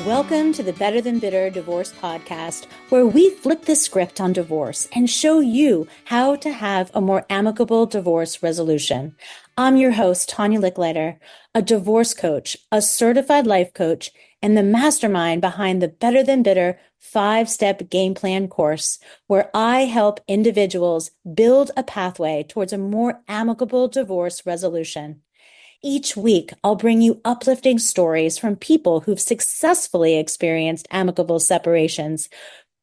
Welcome to the Better Than Bitter Divorce Podcast, where we flip the script on divorce and show you how to have a more amicable divorce resolution. I'm your host, Tania Leichliter, a divorce coach, a certified life coach, and the mastermind behind the Better Than Bitter 5-step game plan course, where I help individuals build a pathway towards a more amicable divorce resolution. Each week, I'll bring you uplifting stories from people who've successfully experienced amicable separations,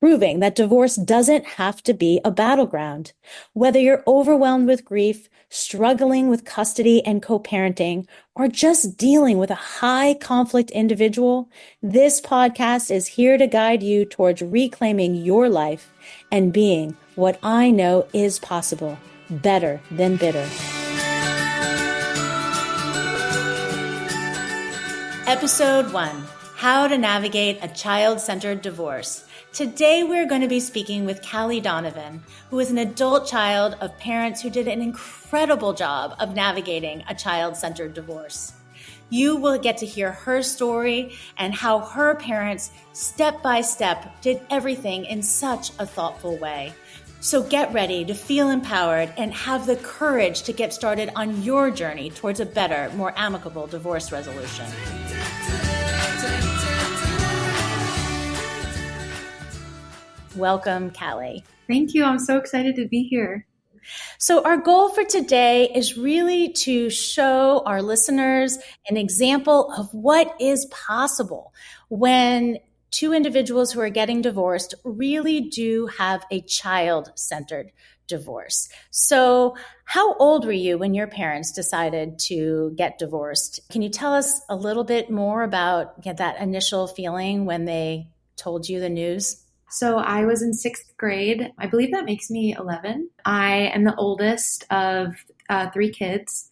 proving that divorce doesn't have to be a battleground. Whether you're overwhelmed with grief, struggling with custody and co-parenting, or just dealing with a high conflict individual, this podcast is here to guide you towards reclaiming your life and being what I know is possible, better than bitter. Episode 1, How to Navigate a Child-Centered Divorce. Today we're going to be speaking with Callie Donavan, who is an adult child of parents who did an incredible job of navigating a child-centered divorce. You will get to hear her story and how her parents, step by step, did everything in such a thoughtful way. So get ready to feel empowered and have the courage to get started on your journey towards a better, more amicable divorce resolution. Welcome, Callie. Thank you. I'm so excited to be here. So our goal for today is really to show our listeners an example of what is possible when two individuals who are getting divorced really do have a child-centered divorce. So how old were you when your parents decided to get divorced? Can you tell us a little bit more about that initial feeling when they told you the news? So I was in 6th grade. I believe that makes me 11. I am the oldest of 3 kids.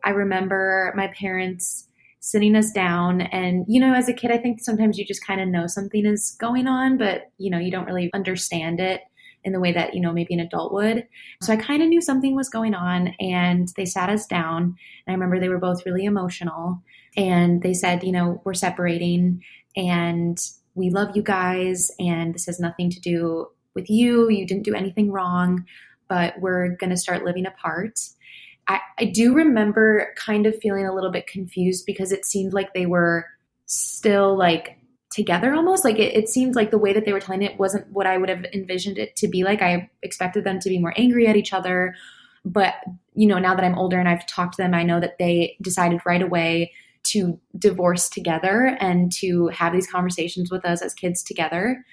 I remember my parents sitting us down and, as a kid, I think sometimes you just kind of know something is going on, but, you don't really understand it in the way that, maybe an adult would. So I kind of knew something was going on and they sat us down. And I remember they were both really emotional and they said, we're separating and we love you guys and this has nothing to do with you. You didn't do anything wrong, but we're going to start living apart. I do remember kind of feeling a little bit confused because it seemed like they were still like together almost. Like it seemed like the way that they were telling it wasn't what I would have envisioned it to be like. I expected them to be more angry at each other. But, now that I'm older and I've talked to them, I know that they decided right away to divorce together and to have these conversations with us as kids together.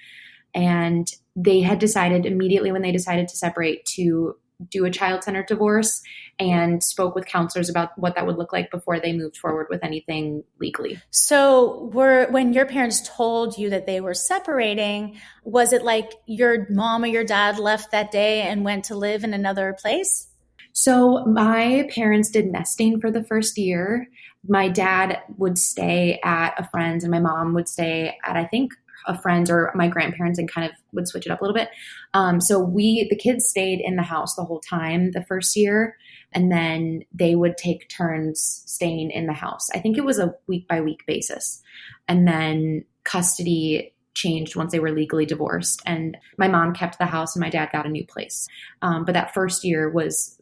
And they had decided immediately when they decided to separate to do a child-centered divorce and spoke with counselors about what that would look like before they moved forward with anything legally. So when your parents told you that they were separating, was it like your mom or your dad left that day and went to live in another place? So my parents did nesting for the first year. My dad would stay at a friend's and my mom would stay at, I think, a friend's or my grandparents and kind of would switch it up a little bit. So the kids stayed in the house the whole time the first year, and then they would take turns staying in the house. I think it was a week by week basis. And then custody changed once they were legally divorced, and my mom kept the house and my dad got a new place. But that first year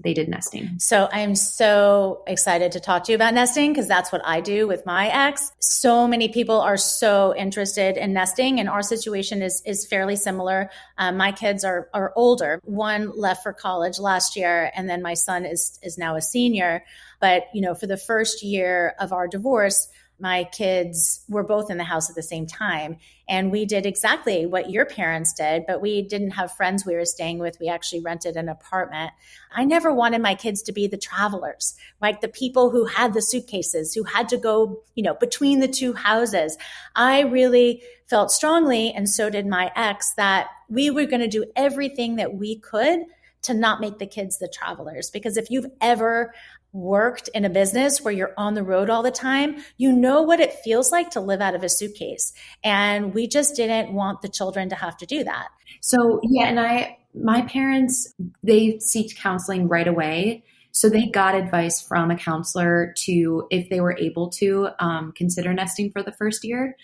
they did nesting. So I am so excited to talk to you about nesting because that's what I do with my ex. So many people are so interested in nesting, and our situation is fairly similar. My kids are older. One left for college last year, and then my son is now a senior. But for the first year of our divorce, my kids were both in the house at the same time. And we did exactly what your parents did, but we didn't have friends we were staying with. We actually rented an apartment. I never wanted my kids to be the travelers, like the people who had the suitcases, who had to go, between the two houses. I really felt strongly, and so did my ex, that we were going to do everything that we could to not make the kids the travelers. Because if you've ever worked in a business where you're on the road all the time, you know what it feels like to live out of a suitcase. And we just didn't want the children to have to do that. So yeah, and my parents, they seeked counseling right away. So they got advice from a counselor to, if they were able to, consider nesting for the first year.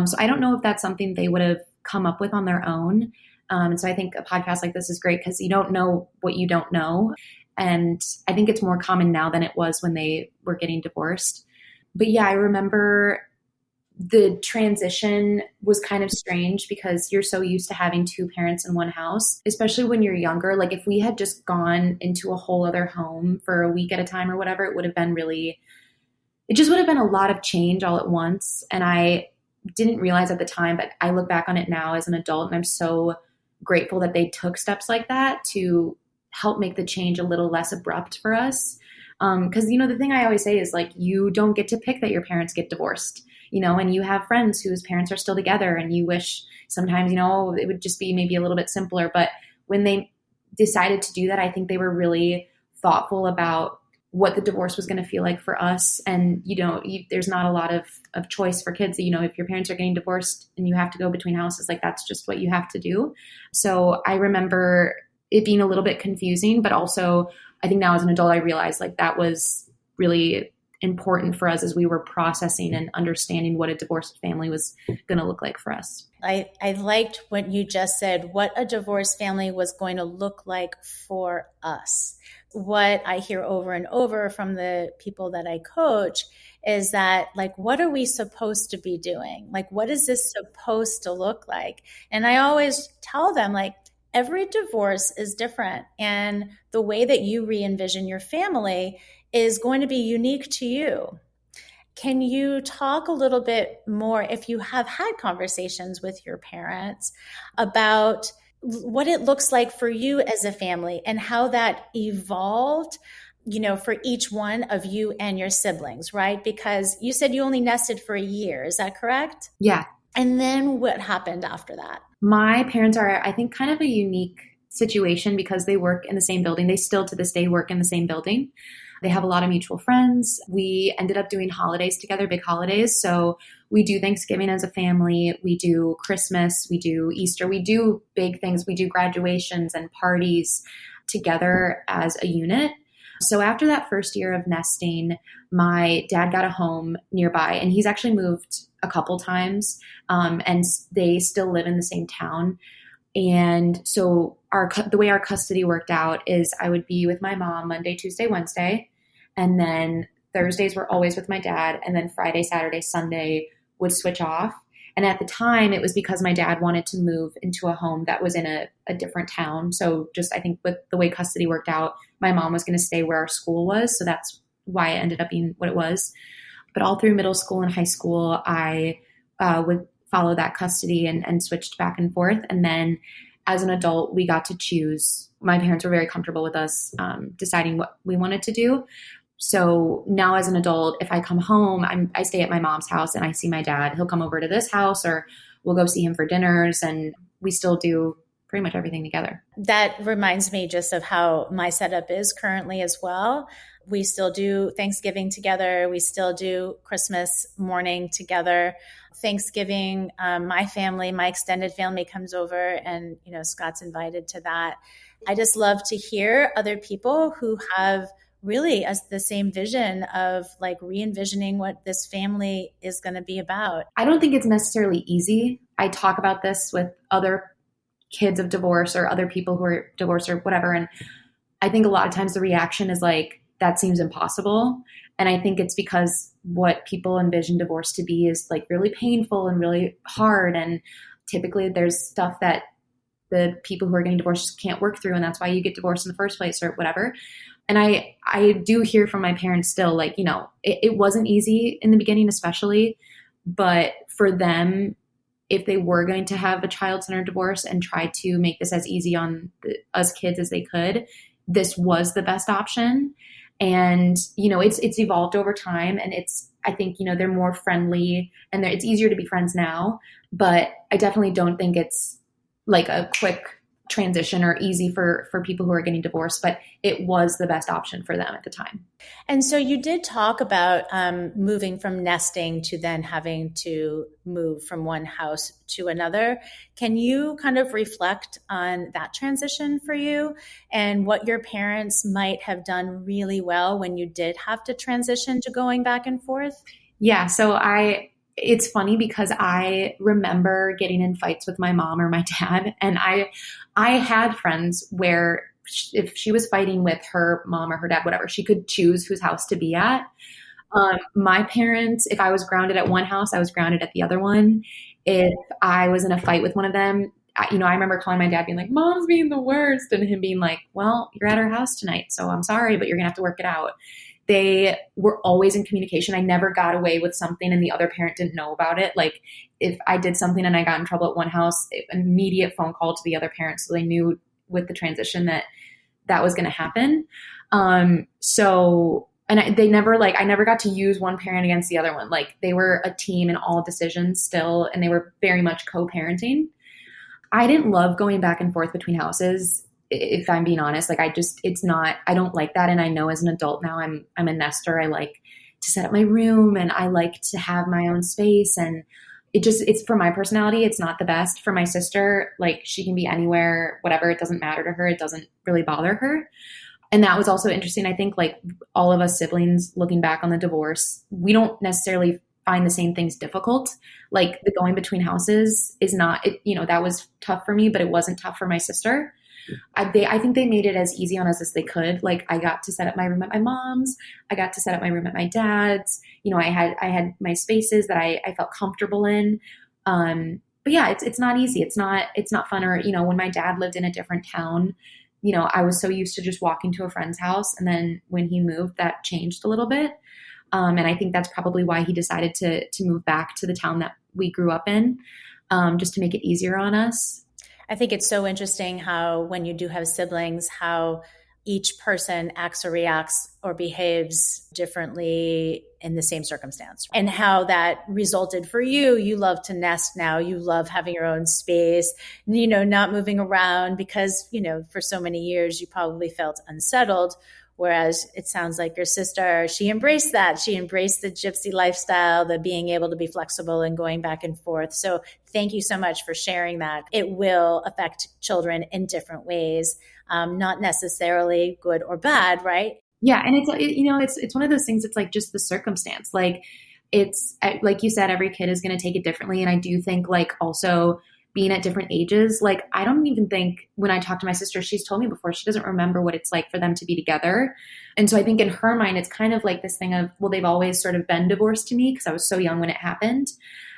So I don't know if that's something they would have come up with on their own. And so I think a podcast like this is great because you don't know what you don't know. And I think it's more common now than it was when they were getting divorced. But yeah, I remember the transition was kind of strange because you're so used to having two parents in one house, especially when you're younger. Like if we had just gone into a whole other home for a week at a time or whatever, it would have been really, it just would have been a lot of change all at once. And I didn't realize at the time, but I look back on it now as an adult and I'm so grateful that they took steps like that to help make the change a little less abrupt for us. Because, the thing I always say is like, you don't get to pick that your parents get divorced, and you have friends whose parents are still together and you wish sometimes, it would just be maybe a little bit simpler. But when they decided to do that, I think they were really thoughtful about what the divorce was going to feel like for us. And, there's not a lot of choice for kids. If your parents are getting divorced and you have to go between houses, like that's just what you have to do. So I remember it being a little bit confusing, but also I think now as an adult, I realized like that was really important for us as we were processing and understanding what a divorced family was going to look like for us. I liked what you just said, what a divorced family was going to look like for us. What I hear over and over from the people that I coach is that, like, what are we supposed to be doing? Like, what is this supposed to look like? And I always tell them, like, every divorce is different. And the way that you re-envision your family is going to be unique to you. Can you talk a little bit more, if you have had conversations with your parents, about what it looks like for you as a family and how that evolved, for each one of you and your siblings, right? Because you said you only nested for a year. Is that correct? Yeah. And then what happened after that? My parents are, I think, kind of a unique situation because they work in the same building. They still to this day work in the same building. They have a lot of mutual friends. We ended up doing holidays together, big holidays. So we do Thanksgiving as a family. We do Christmas. We do Easter. We do big things. We do graduations and parties together as a unit. So after that first year of nesting, my dad got a home nearby, and he's actually moved a couple times, and they still live in the same town. And so the way our custody worked out is I would be with my mom Monday, Tuesday, Wednesday, and then Thursdays were always with my dad, and then Friday, Saturday, Sunday would switch off. And at the time, it was because my dad wanted to move into a home that was in a different town. So just I think with the way custody worked out, my mom was going to stay where our school was. So that's why it ended up being what it was. But all through middle school and high school, I would follow that custody and switched back and forth. And then as an adult, we got to choose. My parents were very comfortable with us deciding what we wanted to do. So now as an adult, if I come home, I stay at my mom's house and I see my dad. He'll come over to this house or we'll go see him for dinners, and we still do pretty much everything together. That reminds me just of how my setup is currently as well. We still do Thanksgiving together. We still do Christmas morning together. Thanksgiving, my family, my extended family comes over, and, Scott's invited to that. I just love to hear other people who have really as the same vision of like re-envisioning what this family is going to be about. I don't think it's necessarily easy. I talk about this with other kids of divorce or other people who are divorced or whatever. And I think a lot of times the reaction is like, that seems impossible. And I think it's because what people envision divorce to be is like really painful and really hard. And typically there's stuff that the people who are getting divorced just can't work through. And that's why you get divorced in the first place or whatever. And I do hear from my parents still, like, it wasn't easy in the beginning, especially, but for them, if they were going to have a child-centered divorce and try to make this as easy on us kids as they could, this was the best option. And, it's evolved over time, and I think, they're more friendly and it's easier to be friends now, but I definitely don't think it's like a quick transition or easy for people who are getting divorced, but it was the best option for them at the time. And so you did talk about moving from nesting to then having to move from one house to another. Can you kind of reflect on that transition for you and what your parents might have done really well when you did have to transition to going back and forth? Yeah. So I it's funny because I remember getting in fights with my mom or my dad, and I had friends where if she was fighting with her mom or her dad, whatever, she could choose whose house to be at. My parents, if I was grounded at one house, I was grounded at the other one. If I was in a fight with one of them, I remember calling my dad being like, Mom's being the worst. And him being like, well, you're at her house tonight. So I'm sorry, but you're going to have to work it out. They were always in communication. I never got away with something and the other parent didn't know about it. Like if I did something and I got in trouble at one house, an immediate phone call to the other parent. So they knew with the transition that was going to happen. They never I never got to use one parent against the other one. Like they were a team in all decisions still, and they were very much co-parenting. I didn't love going back and forth between houses, if I'm being honest. Like I don't like that. And I know as an adult now I'm a nester. I like to set up my room and I like to have my own space. And it's for my personality, it's not the best. For my sister, like she can be anywhere, whatever, it doesn't matter to her. It doesn't really bother her. And that was also interesting. I think like all of us siblings looking back on the divorce, we don't necessarily find the same things difficult. Like the going between houses is not, that was tough for me, but it wasn't tough for my sister. I think they made it as easy on us as they could. Like I got to set up my room at my mom's. I got to set up my room at my dad's. I had my spaces that I felt comfortable in. But yeah, it's not easy. It's not fun. Or, when my dad lived in a different town, I was so used to just walking to a friend's house. And then when he moved, that changed a little bit. And I think that's probably why he decided to move back to the town that we grew up in, just to make it easier on us. I think it's so interesting how when you do have siblings, how each person acts or reacts or behaves differently in the same circumstance, and how that resulted for you. You love to nest now. You love having your own space, not moving around because, for so many years you probably felt unsettled. Whereas it sounds like your sister, she embraced that. She embraced the gypsy lifestyle, the being able to be flexible and going back and forth. So thank you so much for sharing that. It will affect children in different ways, not necessarily good or bad, right? Yeah. And it's one of those things. It's like just the circumstance. Like it's like you said, every kid is going to take it differently. And I do think like also being at different ages, like I don't even think when I talk to my sister, she's told me before, she doesn't remember what it's like for them to be together. And so I think in her mind, it's kind of like this thing of, well, they've always sort of been divorced to me because I was so young when it happened.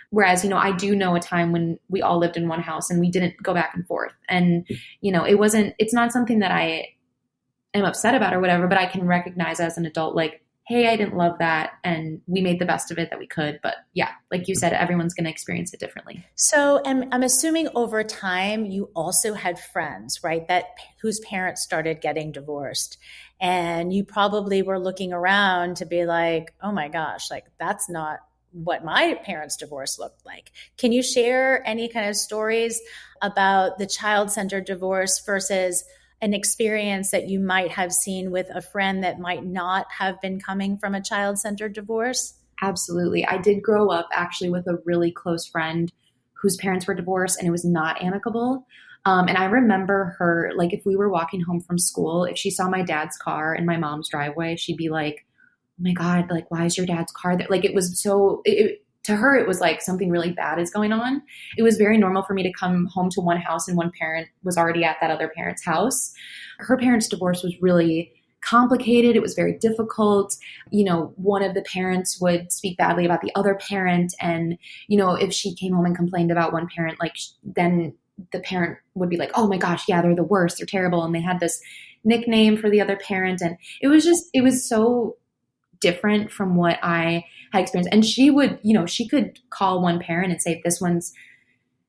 Whereas, I do know a time when we all lived in one house and we didn't go back and forth. And, it's not something that I am upset about or whatever, but I can recognize as an adult, like, hey, I didn't love that. And we made the best of it that we could. But yeah, like you said, everyone's going to experience it differently. So I'm assuming over time, you also had friends, right? Whose parents started getting divorced. And you probably were looking around to be like, oh my gosh, like that's not what my parents' divorce looked like. Can you share any kind of stories about the child-centered divorce versus an experience that you might have seen with a friend that might not have been coming from a child-centered divorce? Absolutely. I did grow up actually with a really close friend whose parents were divorced, and it was not amicable. And I remember her, like if we were walking home from school, if she saw my dad's car in my mom's driveway, she'd be like, oh my God, like, why is your dad's car there? Like it was to her, it was like something really bad is going on. It was very normal for me to come home to one house and one parent was already at that other parent's house. Her parents' divorce was really complicated. It was very difficult. One of the parents would speak badly about the other parent. And, if she came home and complained about one parent, like then the parent would be like, oh my gosh, yeah, they're the worst. They're terrible. And they had this nickname for the other parent. And it was so different from what I had experienced. And she would, she could call one parent and say,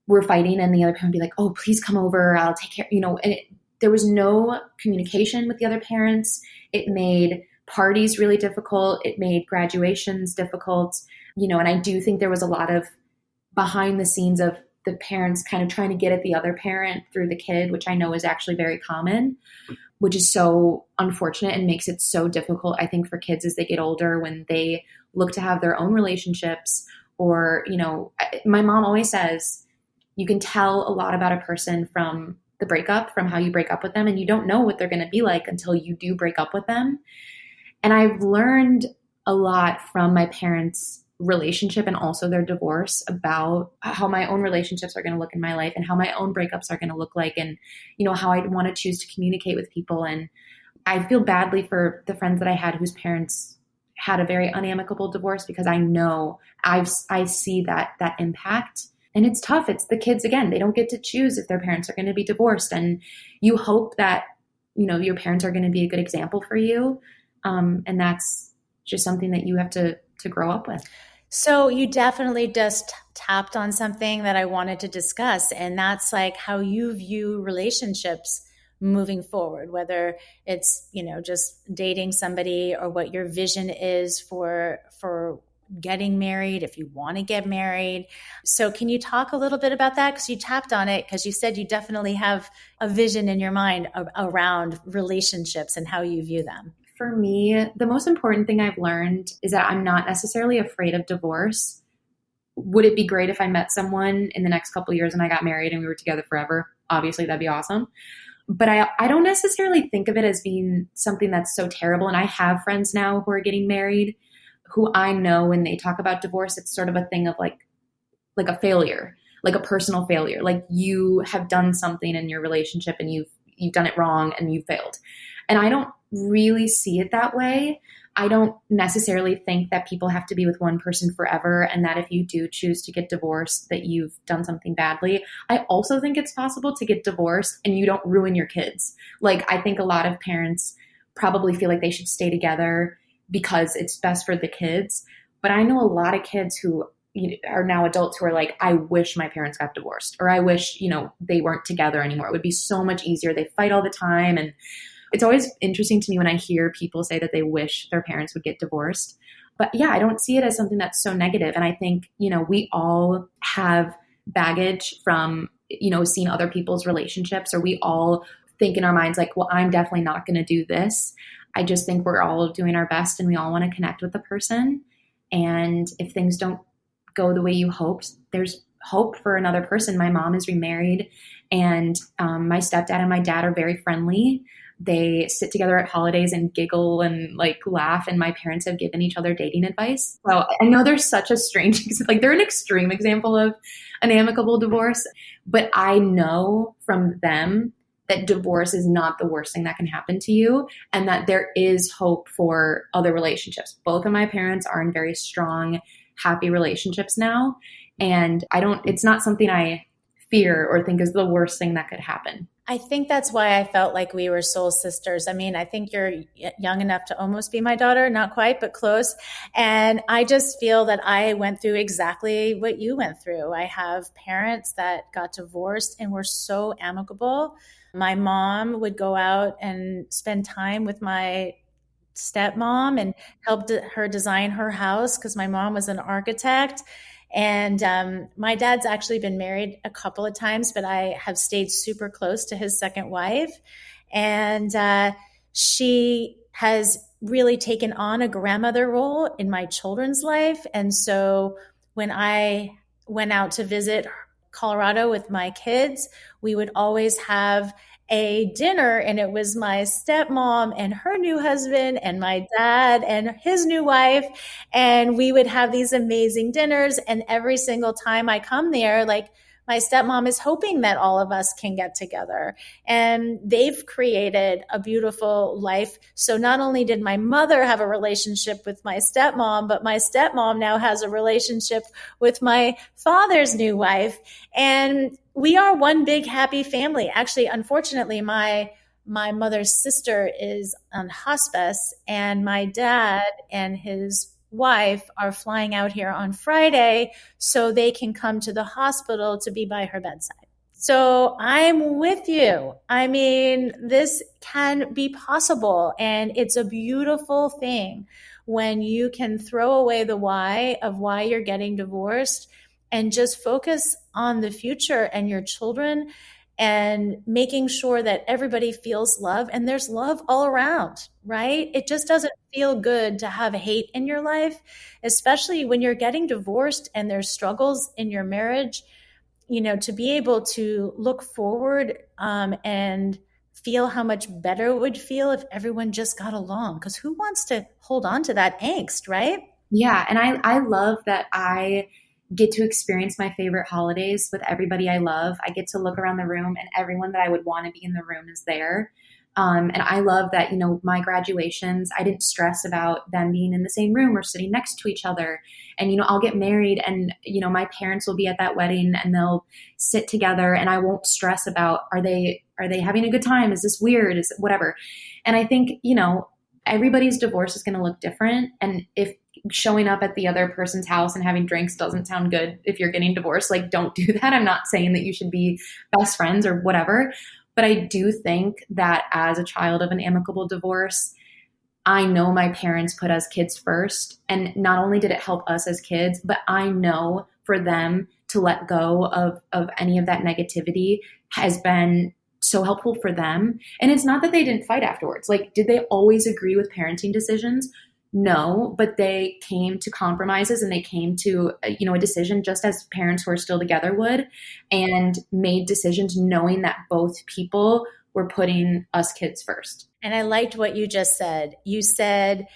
we're fighting. And the other parent would be like, oh, please come over. I'll take care, and there was no communication with the other parents. It made parties really difficult. It made graduations difficult, and I do think there was a lot of behind the scenes of the parents kind of trying to get at the other parent through the kid, which I know is actually very common, which is so unfortunate and makes it so difficult, I think, for kids as they get older when they look to have their own relationships. Or, my mom always says, you can tell a lot about a person from the breakup, from how you break up with them, and you don't know what they're going to be like until you do break up with them. And I've learned a lot from my parents relationship and also their divorce about how my own relationships are going to look in my life and how my own breakups are going to look like, and how I want to choose to communicate with people. And I feel badly for the friends that I had whose parents had a very unamicable divorce, because I know I see that impact. And it's tough. It's the kids, again, they don't get to choose if their parents are going to be divorced. And you hope that, your parents are going to be a good example for you. And that's just something that you have to grow up with. So you definitely just tapped on something that I wanted to discuss, and that's like how you view relationships moving forward, whether it's, just dating somebody, or what your vision is for getting married, if you want to get married. So can you talk a little bit about that? Because you tapped on it, because you said you definitely have a vision in your mind around relationships and how you view them. For me, the most important thing I've learned is that I'm not necessarily afraid of divorce. Would it be great if I met someone in the next couple of years and I got married and we were together forever? Obviously, that'd be awesome. But I don't necessarily think of it as being something that's so terrible. And I have friends now who are getting married who I know when they talk about divorce, it's sort of a thing of like a failure, like a personal failure. Like you have done something in your relationship and you've done it wrong and you failed. And I don't really see it that way. I don't necessarily think that people have to be with one person forever, and that if you do choose to get divorced, that you've done something badly. I also think it's possible to get divorced and you don't ruin your kids. Like, I think a lot of parents probably feel like they should stay together because it's best for the kids. But I know a lot of kids who are now adults who are like, I wish my parents got divorced, or I wish, they weren't together anymore. It would be so much easier. They fight all the time. And it's always interesting to me when I hear people say that they wish their parents would get divorced. But yeah, I don't see it as something that's so negative. And I think, we all have baggage from, seeing other people's relationships, or we all think in our minds like, well, I'm definitely not going to do this. I just think we're all doing our best and we all want to connect with the person. And if things don't go the way you hoped, there's hope for another person. My mom is remarried, and my stepdad and my dad are very friendly. They sit together at holidays and giggle and like laugh, and my parents have given each other dating advice. So I know they're such a strange, like they're an extreme example of an amicable divorce, but I know from them that divorce is not the worst thing that can happen to you, and that there is hope for other relationships. Both of my parents are in very strong, happy relationships now. And it's not something I fear or think is the worst thing that could happen. I think that's why I felt like we were soul sisters. I mean, I think you're young enough to almost be my daughter, not quite, but close. And I just feel that I went through exactly what you went through. I have parents that got divorced and were so amicable. My mom would go out and spend time with my stepmom and helped her design her house, because my mom was an architect. And my dad's actually been married a couple of times, but I have stayed super close to his second wife. And she has really taken on a grandmother role in my children's life. And so when I went out to visit Colorado with my kids, we would always have a dinner, and it was my stepmom and her new husband and my dad and his new wife. And we would have these amazing dinners. And every single time I come there, like, my stepmom is hoping that all of us can get together. And they've created a beautiful life. So not only did my mother have a relationship with my stepmom, but my stepmom now has a relationship with my father's new wife. And we are one big happy family. Actually, unfortunately, my mother's sister is on hospice, and my dad and his wife are flying out here on Friday so they can come to the hospital to be by her bedside. So I'm with you. I mean, this can be possible, and it's a beautiful thing when you can throw away the why of why you're getting divorced and just focus on the future and your children, and making sure that everybody feels love, and there's love all around, right? It just doesn't feel good to have hate in your life, especially when you're getting divorced and there's struggles in your marriage. To be able to look forward and feel how much better it would feel if everyone just got along, because who wants to hold on to that angst, right? Yeah, and I love that I get to experience my favorite holidays with everybody I love. I get to look around the room and everyone that I would want to be in the room is there. And I love that, my graduations, I didn't stress about them being in the same room or sitting next to each other. And, I'll get married and, my parents will be at that wedding and they'll sit together and I won't stress about, are they having a good time? Is this weird? Is it whatever? And I think, everybody's divorce is going to look different. And if showing up at the other person's house and having drinks doesn't sound good if you're getting divorced, like don't do that. I'm not saying that you should be best friends or whatever, but I do think that as a child of an amicable divorce, I know my parents put us kids first. And not only did it help us as kids, but I know for them to let go of any of that negativity has been so helpful for them. And it's not that they didn't fight afterwards. Like, did they always agree with parenting decisions? No, but they came to compromises and they came to a decision just as parents who are still together would, and made decisions knowing that both people were putting us kids first. And I liked what you just said. You said,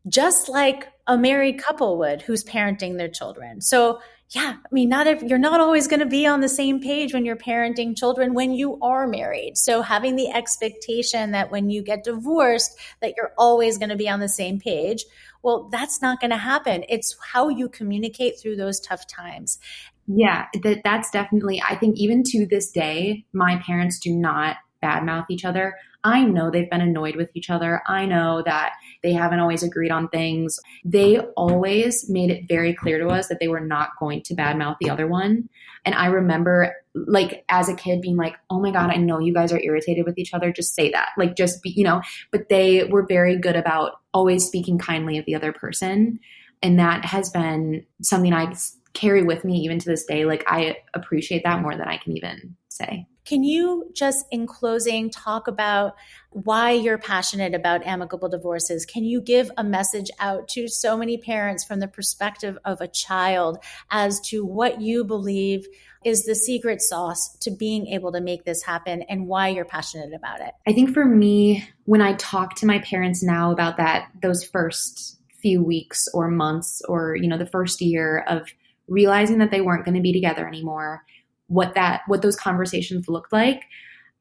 just like a married couple would who's parenting their children. So yeah, I mean, you're not always going to be on the same page when you're parenting children when you are married. So having the expectation that when you get divorced, that you're always going to be on the same page, well, that's not going to happen. It's how you communicate through those tough times. Yeah, that's definitely, I think even to this day, my parents do not badmouth each other. I know they've been annoyed with each other. I know that they haven't always agreed on things. They always made it very clear to us that they were not going to badmouth the other one. And I remember, like, as a kid being like, oh my God, I know you guys are irritated with each other. Just say that. Like, just be, but they were very good about always speaking kindly of the other person. And that has been something I carry with me even to this day. Like, I appreciate that more than I can even say. Can you just, in closing, talk about why you're passionate about amicable divorces? Can you give a message out to so many parents from the perspective of a child as to what you believe is the secret sauce to being able to make this happen and why you're passionate about it? I think for me, when I talk to my parents now about those first few weeks or months or, the first year of realizing that they weren't going to be together anymore, what those conversations looked like,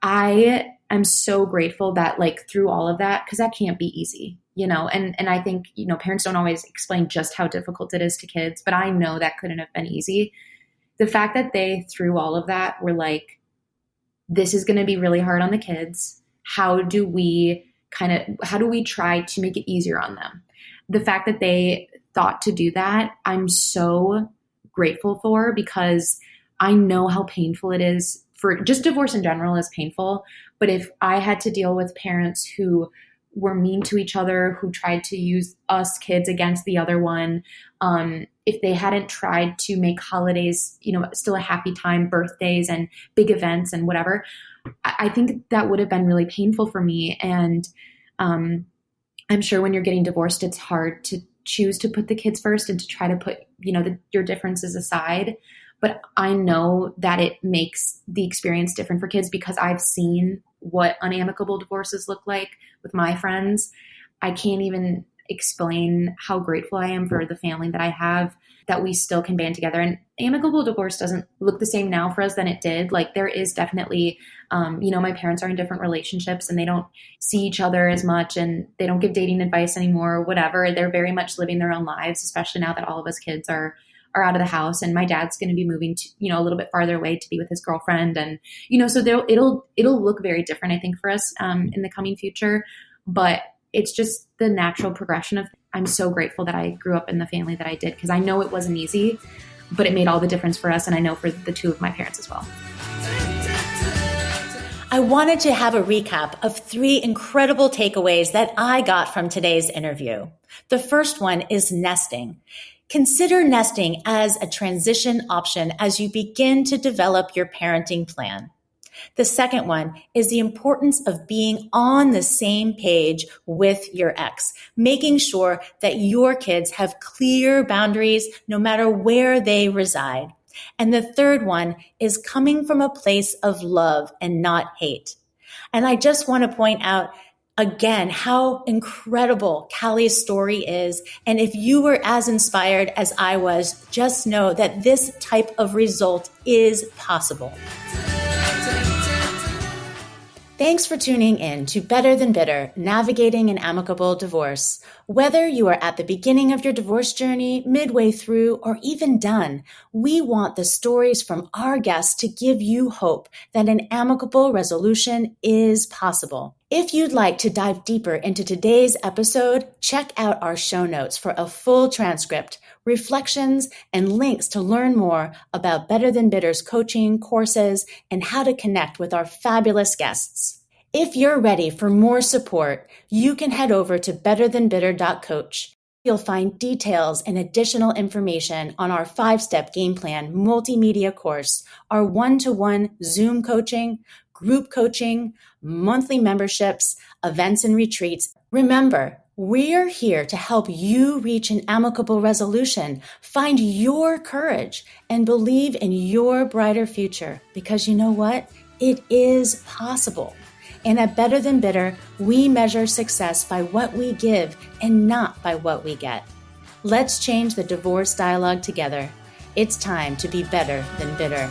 I am so grateful that, like, through all of that, because that can't be easy, and I think, parents don't always explain just how difficult it is to kids, but I know that couldn't have been easy. The fact that they, through all of that, were like, this is going to be really hard on the kids. How do we try to make it easier on them? The fact that they thought to do that, I'm so grateful for, because I know how painful it is. For just divorce in general is painful. But if I had to deal with parents who were mean to each other, who tried to use us kids against the other one, if they hadn't tried to make holidays, still a happy time, birthdays and big events and whatever, I think that would have been really painful for me. And I'm sure when you're getting divorced, it's hard to choose to put the kids first and to try to put, your differences aside. But I know that it makes the experience different for kids because I've seen what unamicable divorces look like with my friends. I can't even explain how grateful I am for the family that I have, that we still can band together. And amicable divorce doesn't look the same now for us than it did. Like, there is definitely, my parents are in different relationships and they don't see each other as much and they don't give dating advice anymore or whatever. They're very much living their own lives, especially now that all of us kids are out of the house, and my dad's going to be moving to, a little bit farther away to be with his girlfriend. And, so it'll look very different, I think, for us, in the coming future, but it's just the natural progression of, I'm so grateful that I grew up in the family that I did, because I know it wasn't easy, but it made all the difference for us. And I know for the two of my parents as well. I wanted to have a recap of 3 incredible takeaways that I got from today's interview. The first one is nesting. Consider nesting as a transition option as you begin to develop your parenting plan. The second one is the importance of being on the same page with your ex, making sure that your kids have clear boundaries no matter where they reside. And the third one is coming from a place of love and not hate. And I just want to point out, again, how incredible Callie's story is. And if you were as inspired as I was, just know that this type of result is possible. Thanks for tuning in to Better Than Bitter, Navigating an Amicable Divorce. Whether you are at the beginning of your divorce journey, midway through, or even done, we want the stories from our guests to give you hope that an amicable resolution is possible. If you'd like to dive deeper into today's episode, check out our show notes for a full transcript, reflections, and links to learn more about Better Than Bitter's coaching, courses, and how to connect with our fabulous guests. If you're ready for more support, you can head over to betterthanbitter.coach. You'll find details and additional information on our 5-step game plan multimedia course, our one-to-one Zoom coaching, group coaching, monthly memberships, events and retreats. Remember, we're here to help you reach an amicable resolution, find your courage, and believe in your brighter future. Because you know what? It is possible. And at Better Than Bitter, we measure success by what we give and not by what we get. Let's change the divorce dialogue together. It's time to be better than bitter.